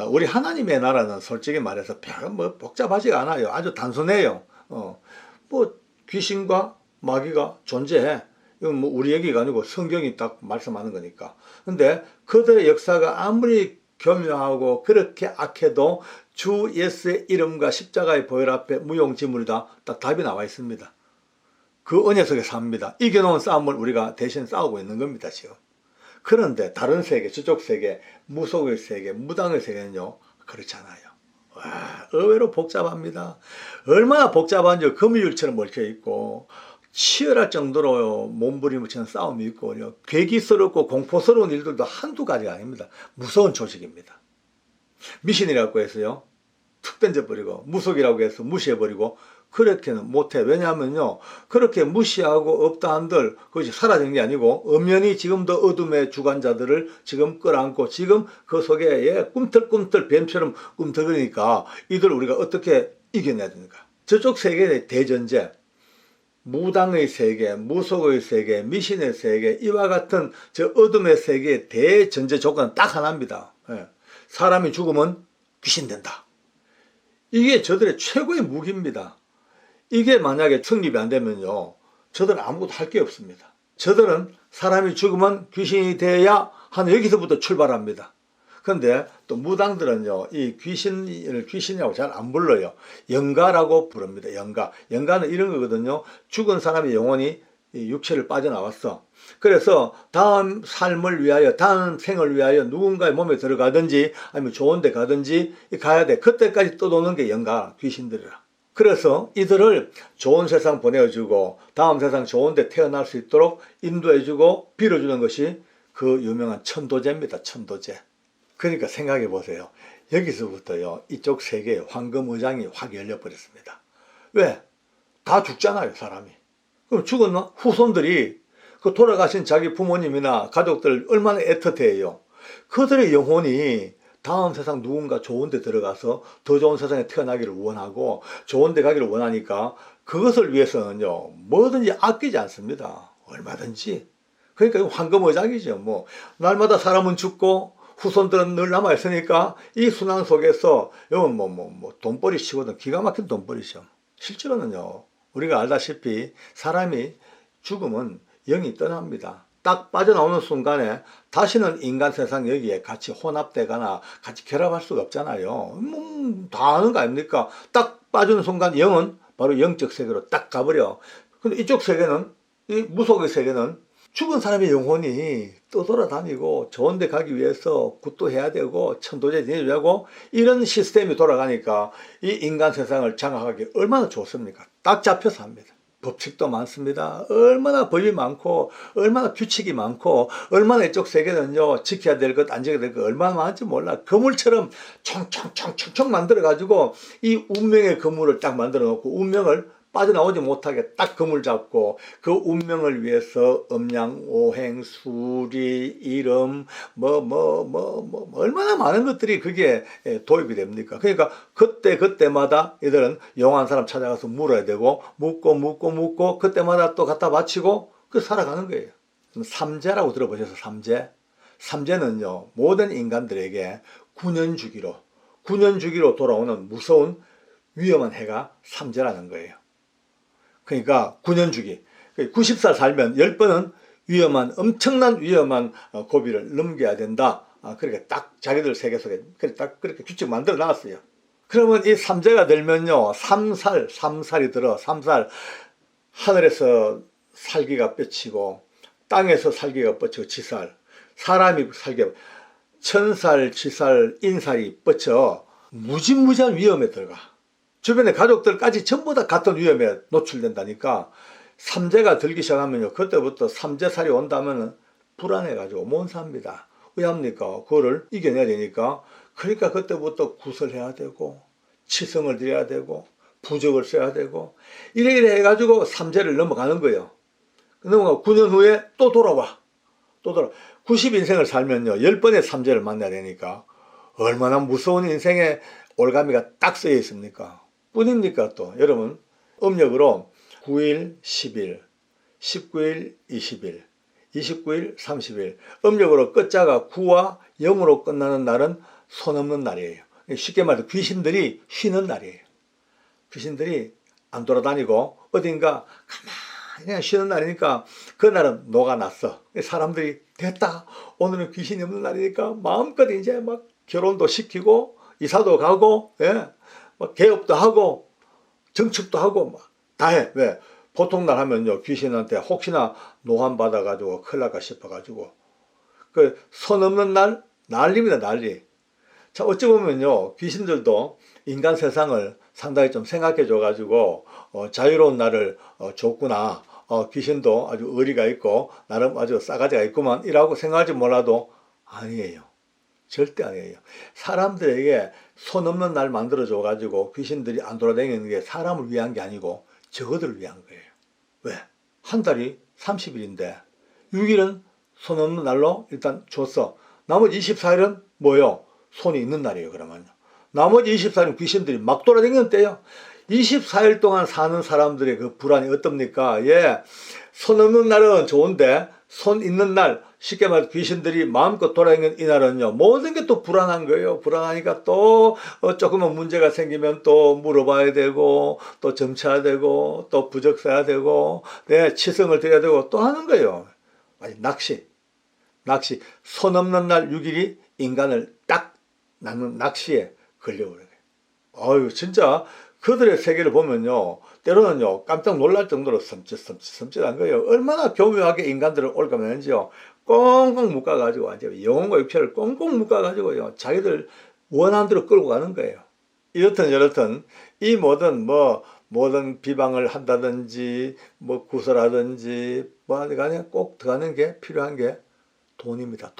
우리 하나님의 나라는 솔직히 말해서 별 뭐 복잡하지가 않아요. 아주 단순해요. 뭐 귀신과 마귀가 존재해. 이건 뭐 우리 얘기가 아니고 성경이 딱 말씀하는 거니까. 근데 그들의 역사가 아무리 교묘하고 그렇게 악해도 주 예수의 이름과 십자가의 보혈 앞에 무용지물이다. 딱 답이 나와 있습니다. 그 은혜 속에 삽니다. 이겨놓은 싸움을 우리가 대신 싸우고 있는 겁니다, 지금. 그런데 다른 세계, 저쪽 세계, 무속의 세계, 무당의 세계는요, 그렇잖아요. 와, 의외로 복잡합니다. 얼마나 복잡한지 거미줄처럼 얽혀있고, 치열할 정도로 몸부림치는 싸움이 있고, 괴기스럽고 공포스러운 일들도 한두 가지가 아닙니다. 무서운 조직입니다. 미신이라고 해서요, 툭 던져버리고, 무속이라고 해서 무시해버리고, 그렇게는 못해. 왜냐하면요, 그렇게 무시하고 없다 한들 그것이 사라진 게 아니고 엄연히 지금도 어둠의 주관자들을 지금 끌어안고 지금 그 속에 꿈틀꿈틀 뱀처럼 꿈틀거리니까 이들 우리가 어떻게 이겨내야 됩니까? 저쪽 세계의 대전제, 무당의 세계, 무속의 세계, 미신의 세계, 이와 같은 저 어둠의 세계의 대전제 조건은 딱 하나입니다. 사람이 죽으면 귀신 된다. 이게 저들의 최고의 무기입니다. 이게 만약에 성립이 안 되면요, 저들은 아무것도 할 게 없습니다. 저들은 사람이 죽으면 귀신이 돼야 하는 여기서부터 출발합니다. 그런데 또 무당들은요, 이 귀신을 귀신이라고 잘 안 불러요. 영가라고 부릅니다. 영가. 영가는 이런 거거든요. 죽은 사람의 영혼이 육체를 빠져나왔어. 그래서 다음 삶을 위하여, 다음 생을 위하여 누군가의 몸에 들어가든지 아니면 좋은 데 가든지 가야 돼. 그때까지 떠도는 게 영가, 귀신들이라. 그래서 이들을 좋은 세상 보내주고 다음 세상 좋은 데 태어날 수 있도록 인도해주고 빌어주는 것이 그 유명한 천도제입니다. 천도제. 그러니까 생각해 보세요. 여기서부터요, 이쪽 세계의 황금의장이 확 열려버렸습니다. 왜? 다 죽잖아요, 사람이. 그럼 죽은 후손들이 그 돌아가신 자기 부모님이나 가족들 얼마나 애틋해요. 그들의 영혼이 다음 세상 누군가 좋은 데 들어가서 더 좋은 세상에 태어나기를 원하고 좋은 데 가기를 원하니까 그것을 위해서는요, 뭐든지 아끼지 않습니다. 얼마든지. 그러니까 이거 황금의장이죠. 뭐 날마다 사람은 죽고 후손들은 늘 남아있으니까 이 순환 속에서 이건 돈벌이 치고는 기가 막힌 돈벌이죠. 실제로는요, 우리가 알다시피 사람이 죽으면 영이 떠납니다. 딱 빠져나오는 순간에 다시는 인간 세상 여기에 같이 혼합되거나 같이 결합할 수가 없잖아요. 다 아는 거 아닙니까? 딱 빠지는 순간 영은 바로 영적 세계로 딱 가버려. 근데 이쪽 세계는, 이 무속의 세계는 죽은 사람의 영혼이 떠돌아다니고 좋은 데 가기 위해서 굿도 해야 되고 천도제 지내야 되고 이런 시스템이 돌아가니까 이 인간 세상을 장악하기 얼마나 좋습니까? 딱 잡혀서 합니다. 법칙도 많습니다. 얼마나 법이 많고 얼마나 규칙이 많고 얼마나 이쪽 세계는요, 지켜야 될 것 안 지켜야 될 것 얼마나 많은지 몰라. 그물처럼 총총총총총 만들어 가지고 이 운명의 그물을 딱 만들어 놓고 운명을 빠져나오지 못하게 딱 그물 잡고 그 운명을 위해서 음양, 오행, 수리, 이름, 얼마나 많은 것들이 그게 도입이 됩니까? 그러니까 그때마다 이들은 용한 사람 찾아가서 물어야 되고, 묻고, 그때마다 또 갖다 바치고, 그 살아가는 거예요. 삼재라고 들어보셔서 삼재? 삼재는요, 모든 인간들에게 9년 주기로 돌아오는 무서운 위험한 해가 삼재라는 거예요. 그러니까 9년 주기. 90살 살면 10번은 엄청난 위험한 고비를 넘겨야 된다. 그렇게 딱 자기들 세계 속에 딱 그렇게 규칙 만들어 놨어요. 그러면 이 삼재가 들면요, 3살이 들어. 3살 하늘에서 살기가 뻗치고 땅에서 살기가 뻗치고 지살, 사람이 살기가 천살, 지살, 인살이 뻗쳐 무지무지한 위험에 들어가. 주변의 가족들까지 전부 다 같은 위험에 노출된다니까. 삼재가 들기 시작하면요, 그때부터 삼재살이 온다면 불안해가지고 못 삽니다. 왜 합니까? 그거를 이겨내야 되니까. 그러니까 그때부터 구설해야 되고 치성을 드려야 되고 부적을 써야 되고 이래 해가지고 삼재를 넘어가는 거예요. 넘어가고 9년 후에 또 돌아와. 90인생을 살면요, 10번의 삼재를 만나야 되니까 얼마나 무서운 인생의 올가미가 딱 쓰여 있습니까? 뿐입니까? 또 여러분, 음력으로 9일 10일, 19일 20일, 29일 30일, 음력으로 끝자가 9와 0으로 끝나는 날은 손 없는 날이에요. 쉽게 말해서 귀신들이 쉬는 날이에요. 귀신들이 안 돌아다니고 어딘가 가만히 그냥 쉬는 날이니까 그날은 녹아났어. 사람들이 됐다. 오늘은 귀신이 없는 날이니까 마음껏 이제 막 결혼도 시키고 이사도 가고, 예, 막 개업도 하고 정축도 하고 막 다 해. 왜? 보통 날 하면요 귀신한테 혹시나 노한 받아가지고 큰일 날까 싶어가지고 그 손 없는 날 난리입니다 난리. 자 어찌 보면요 귀신들도 인간 세상을 상당히 좀 생각해 줘가지고 자유로운 날을 줬구나. 귀신도 아주 의리가 있고 나름 아주 싸가지가 있구만 이라고 생각할지 몰라도 아니에요. 절대 아니에요. 사람들에게 손 없는 날 만들어 줘가지고 귀신들이 안 돌아다니는 게 사람을 위한 게 아니고 저들을 위한 거예요. 왜? 한 달이 30일인데 6일은 손 없는 날로 일단 줬어. 나머지 24일은 뭐요? 손이 있는 날이에요. 그러면요. 나머지 24일은 귀신들이 막 돌아다니는 때요. 24일 동안 사는 사람들의 그 불안이 어떻습니까? 예. 손 없는 날은 좋은데 손 있는 날 쉽게 말해서 귀신들이 마음껏 돌아다니는 이날은요 모든 게 또 불안한 거예요. 불안하니까 또 조금만 문제가 생기면 또 물어봐야 되고 또 점쳐야 되고 또 부적 써야 되고 네, 치성을 드려야 되고 또 하는 거예요. 아니, 낚시 손 없는 날 6일이 인간을 딱 낚는 낚시에 걸려버려요. 아유 진짜 그들의 세계를 보면요 때로는요 깜짝 놀랄 정도로 섬찟한 거예요. 얼마나 교묘하게 인간들을 올가매는지요. 꽁꽁 묶어가지고 완전 영혼과 육체를 꽁꽁 묶어가지고요 자기들 원하는 대로 끌고 가는 거예요. 이렇든 저렇든 이 모든 비방을 한다든지 뭐 구설하든지 뭐 하여간 꼭 들어가는 게 필요한 게 돈입니다.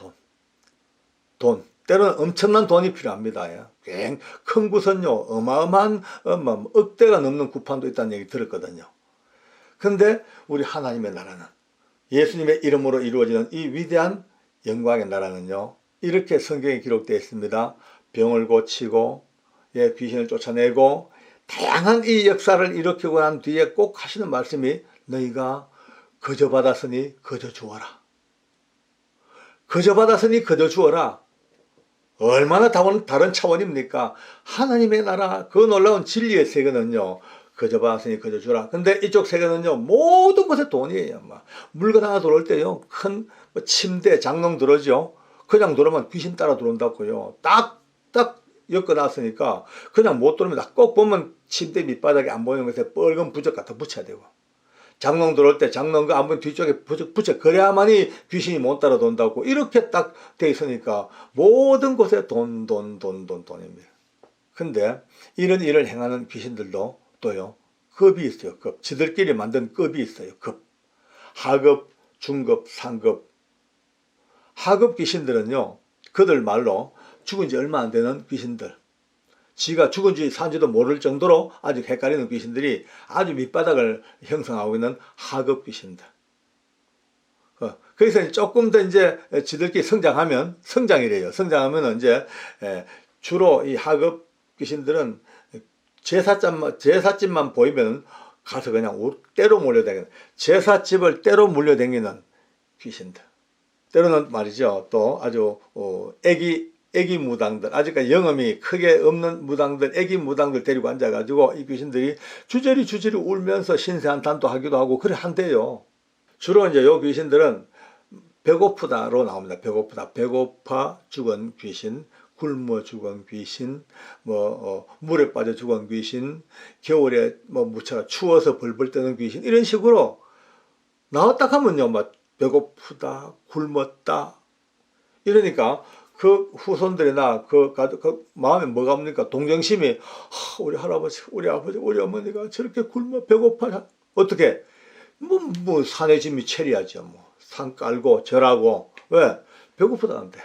돈. 때로는 엄청난 돈이 필요합니다. 굉장히 큰 구선요 어마어마한 억대가 넘는 구판도 있다는 얘기 들었거든요. 근데 우리 하나님의 나라는 예수님의 이름으로 이루어지는 이 위대한 영광의 나라는요 이렇게 성경에 기록되어 있습니다. 병을 고치고 귀신을 쫓아내고 다양한 이 역사를 일으키고 난 뒤에 꼭 하시는 말씀이 너희가 거저 받았으니 거저 주어라. 거저 받았으니 거저 주어라. 얼마나 다른 차원입니까? 하나님의 나라 그 놀라운 진리의 세계는요 거저 받았으니 거저 주라. 근데 이쪽 세계는요 모든 것에 돈이에요. 물건 하나 들어올 때요 큰 침대 장롱 들어오죠. 그냥 들어오면 귀신 따라 들어온다고요. 딱딱 엮어놨으니까 그냥 못 들어옵니다. 꼭 보면 침대 밑바닥에 안 보이는 것에 빨간 부적 갖다 붙여야 되고 장롱 들어올 때 장롱 그 안보이는 뒤쪽에 붙여 그래야만이 귀신이 못 따라 돈다고 이렇게 딱 돼 있으니까 모든 곳에 돈입니다. 근데 이런 일을 행하는 귀신들도 또요 급이 있어요. 급. 지들끼리 만든 급이 있어요. 급. 하급, 중급, 상급. 하급 귀신들은요 그들 말로 죽은 지 얼마 안 되는 귀신들. 지가 죽은지 산지도 모를 정도로 아주 헷갈리는 귀신들이 아주 밑바닥을 형성하고 있는 하급 귀신들. 그래서 조금 더 이제 지들끼리 성장이래요. 성장하면 이제 주로 이 하급 귀신들은 제삿집만 보이면 가서 그냥 때로 몰려다니는 제삿집을 때로 물려다니는 귀신들. 때로는 말이죠. 또 아주 애기 무당들, 아직까지 영험이 크게 없는 무당들, 애기 무당들 데리고 앉아가지고 이 귀신들이 주저리 울면서 신세한탄도 하기도 하고 그래 한대요. 주로 이제 요 귀신들은 배고프다로 나옵니다. 배고파 죽은 귀신, 굶어 죽은 귀신, 물에 빠져 죽은 귀신, 겨울에 무차가 추워서 벌벌 떠는 귀신 이런 식으로 나왔다 하면요, 배고프다, 굶었다 이러니까. 그 후손들이나 그 마음에 뭐가 옵니까? 동정심이 우리 할아버지, 우리 아버지, 우리 어머니가 저렇게 굶어 배고파 어떻게 산에 짐이 체리하죠. 산 깔고 절하고 왜 배고프다는데.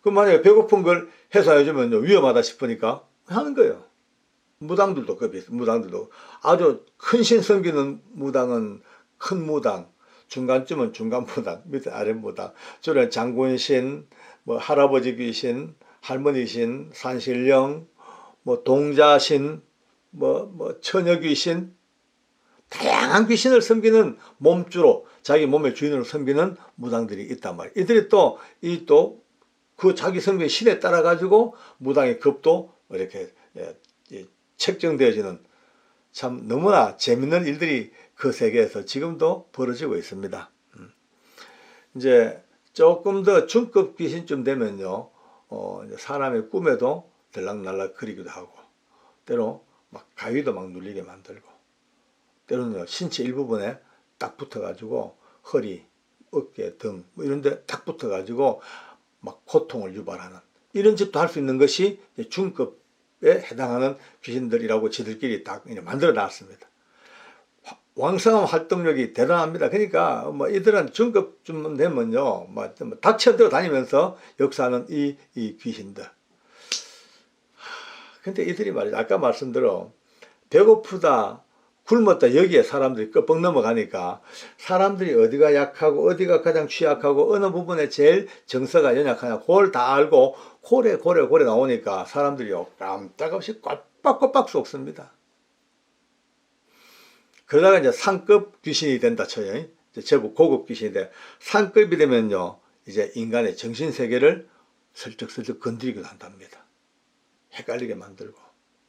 그 만약에 배고픈 걸 해소해주면 위험하다 싶으니까 하는 거예요. 무당들도 급이 있어요. 무당들도 아주 큰 신 섬기는 무당은 큰 무당, 중간쯤은 중간 무당, 밑에 아래 무당, 저런 장군신, 할아버지 귀신, 할머니 신, 산신령, 동자신, 처녀 귀신, 다양한 귀신을 섬기는 몸주로 자기 몸의 주인으로 섬기는 무당들이 있단 말이에요. 이들이 또 그 자기 성격의 신에 따라 가지고 무당의 급도 이렇게 책정되어지는 참 너무나 재밌는 일들이 그 세계에서 지금도 벌어지고 있습니다. 이제 조금 더 중급 귀신쯤 되면요, 이제 사람의 꿈에도 들락날락 거리기도 하고, 때로 막 가위도 막 눌리게 만들고, 때로는 신체 일부분에 딱 붙어가지고 허리, 어깨, 등 뭐 이런 데 딱 붙어가지고 막 고통을 유발하는 이런 짓도 할 수 있는 것이 중급에 해당하는 귀신들이라고 지들끼리 딱 만들어 놨습니다. 왕성한 활동력이 대단합니다. 그러니까 뭐 이들은 중급쯤 되면요, 뭐 닥쳐들어 다니면서 역사하는 이 귀신들. 근데 이들이 말이죠, 아까 말씀대로 배고프다, 굶었다, 여기에 사람들이 끄뻑 넘어가니까 사람들이 어디가 약하고 어디가 가장 취약하고 어느 부분에 제일 정서가 연약하냐 그걸 다 알고 고래 나오니까 사람들이요 깜짝없이 꽉빡 속습니다. 그러다가 이제 상급 귀신이 된다 쳐요. 이제 제법 고급 귀신이 돼. 상급이 되면요, 이제 인간의 정신세계를 슬쩍슬쩍 건드리기도 한답니다. 헷갈리게 만들고,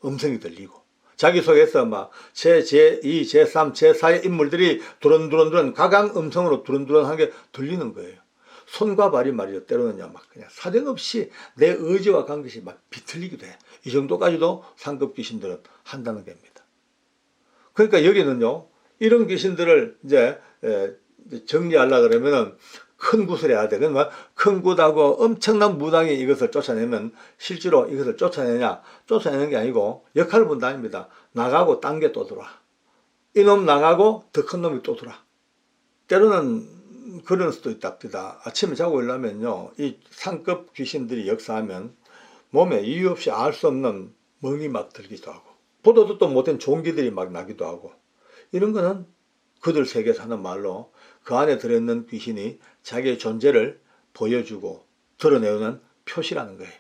음성이 들리고, 자기 속에서 막 제2, 제3, 제4의 인물들이 두런두런 가강 음성으로 두런두런하게 들리는 거예요. 손과 발이 말이죠. 때로는요, 막 그냥 사정없이 내 의지와 관계시 막 비틀리기도 해. 이 정도까지도 상급 귀신들은 한다는 겁니다. 그러니까 여기는요, 이런 귀신들을 이제 정리하려고 그러면은 큰 굿을 해야 돼. 그러면 큰 굿하고 엄청난 무당이 이것을 쫓아내면 실제로 이것을 쫓아내는 게 아니고 역할 분담입니다. 나가고 딴 게 또 들어와. 이놈 나가고 더 큰 놈이 또 들어와. 때로는 그럴 수도 있답니다. 아침에 자고 일어나면요, 이 상급 귀신들이 역사하면 몸에 이유 없이 알 수 없는 멍이 막 들기도 하고, 보도 듣도 못한 종기들이 막 나기도 하고, 이런 거는 그들 세계에서 하는 말로 그 안에 들어있는 귀신이 자기의 존재를 보여주고 드러내는 표시라는 거예요.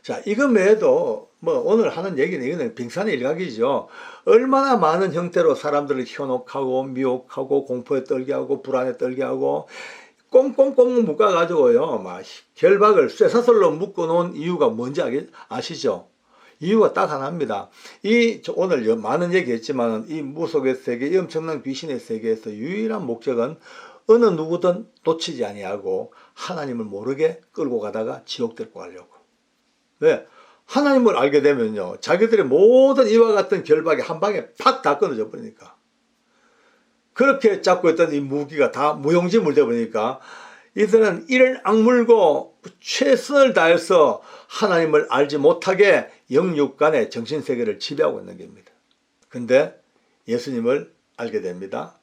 자, 이거 외에도 뭐 오늘 하는 얘기는 이거는 빙산의 일각이죠. 얼마나 많은 형태로 사람들을 현혹하고 미혹하고 공포에 떨게 하고 불안에 떨게 하고 꽁꽁꽁 묶어가지고요, 막 결박을 쇠사슬로 묶어놓은 이유가 뭔지 아시죠? 이유가 딱 하나입니다. 오늘 많은 얘기했지만 이 무속의 세계, 이 엄청난 귀신의 세계에서 유일한 목적은 어느 누구든 놓치지 아니하고 하나님을 모르게 끌고 가다가 지옥 데리고 가려고. 왜? 하나님을 알게 되면요, 자기들의 모든 이와 같은 결박이 한 방에 팍 다 끊어져 버리니까. 그렇게 잡고 있던 이 무기가 다 무용지물 되어 버리니까 이들은 이를 악물고 최선을 다해서 하나님을 알지 못하게 영육간의 정신세계를 지배하고 있는 겁니다. 근데 예수님을 알게 됩니다.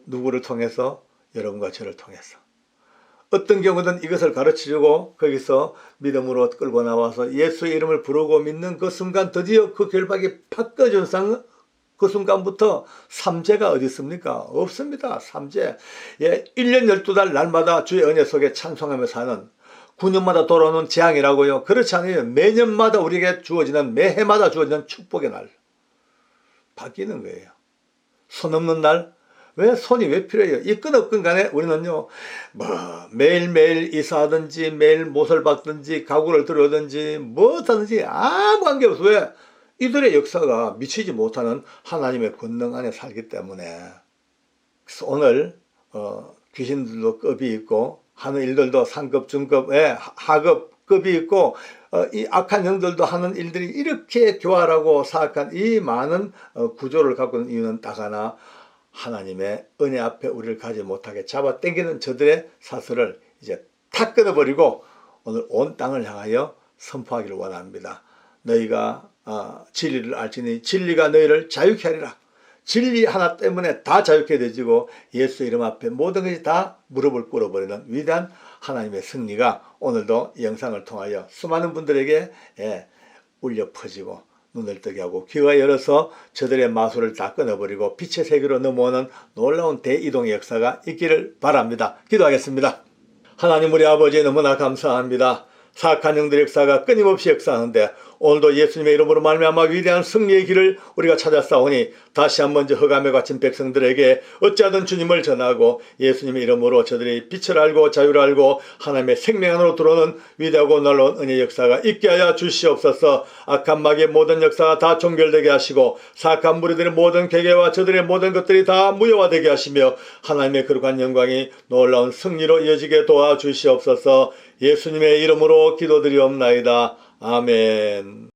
누구를 통해서? 여러분과 저를 통해서. 어떤 경우든 이것을 가르치려고 거기서 믿음으로 끌고 나와서 예수의 이름을 부르고 믿는 그 순간 드디어 그 결박이 팍 꺼진 그 순간부터 삼재가 어디 있습니까? 없습니다. 삼재. 1년 12달 날마다 주의 은혜 속에 찬송하며 사는 9년마다 돌아오는 재앙이라고요. 그렇지 않아요. 매년마다 우리에게 주어지는, 매해마다 주어지는 축복의 날. 바뀌는 거예요. 손 없는 날. 왜 손이 왜 필요해요? 있건 없건 간에 우리는요, 매일매일 이사하든지 매일 못을 박든지 가구를 들어오든지 뭐하든지 아무 관계 없어. 왜? 이들의 역사가 미치지 못하는 하나님의 권능 안에 살기 때문에. 그래서 오늘 귀신들도 급이 있고 하는 일들도 상급, 중급, 하급 급이 있고 이 악한 영들도 하는 일들이 이렇게 교활하고 사악한 이 많은 구조를 갖고 있는 이유는 딱 하나, 하나님의 은혜 앞에 우리를 가지 못하게 잡아 당기는 저들의 사슬을 이제 탁 끊어버리고 오늘 온 땅을 향하여 선포하기를 원합니다. 너희가 진리를 알지니 진리가 너희를 자유케 하리라. 진리 하나 때문에 다 자유케 되지고 예수 이름 앞에 모든 것이 다 무릎을 꿇어버리는 위대한 하나님의 승리가 오늘도 이 영상을 통하여 수많은 분들에게 울려 퍼지고 눈을 뜨게 하고 귀가 열어서 저들의 마술을 다 끊어버리고 빛의 세계로 넘어오는 놀라운 대이동의 역사가 있기를 바랍니다. 기도하겠습니다. 하나님 우리 아버지 너무나 감사합니다. 사악한 영들의 역사가 끊임없이 역사하는데 오늘도 예수님의 이름으로 말미암아 위대한 승리의 길을 우리가 찾았사오니 다시 한번 저 흑암에 갇힌 백성들에게 어찌하든 주님을 전하고 예수님의 이름으로 저들이 빛을 알고 자유를 알고 하나님의 생명 안으로 들어오는 위대하고 놀라운 은혜의 역사가 있게 하여 주시옵소서. 악한 마귀의 모든 역사가 다 종결되게 하시고 사악한 무리들의 모든 계계와 저들의 모든 것들이 다 무효화되게 하시며 하나님의 거룩한 영광이 놀라운 승리로 이어지게 도와주시옵소서. 예수님의 이름으로 기도드리옵나이다. 아멘.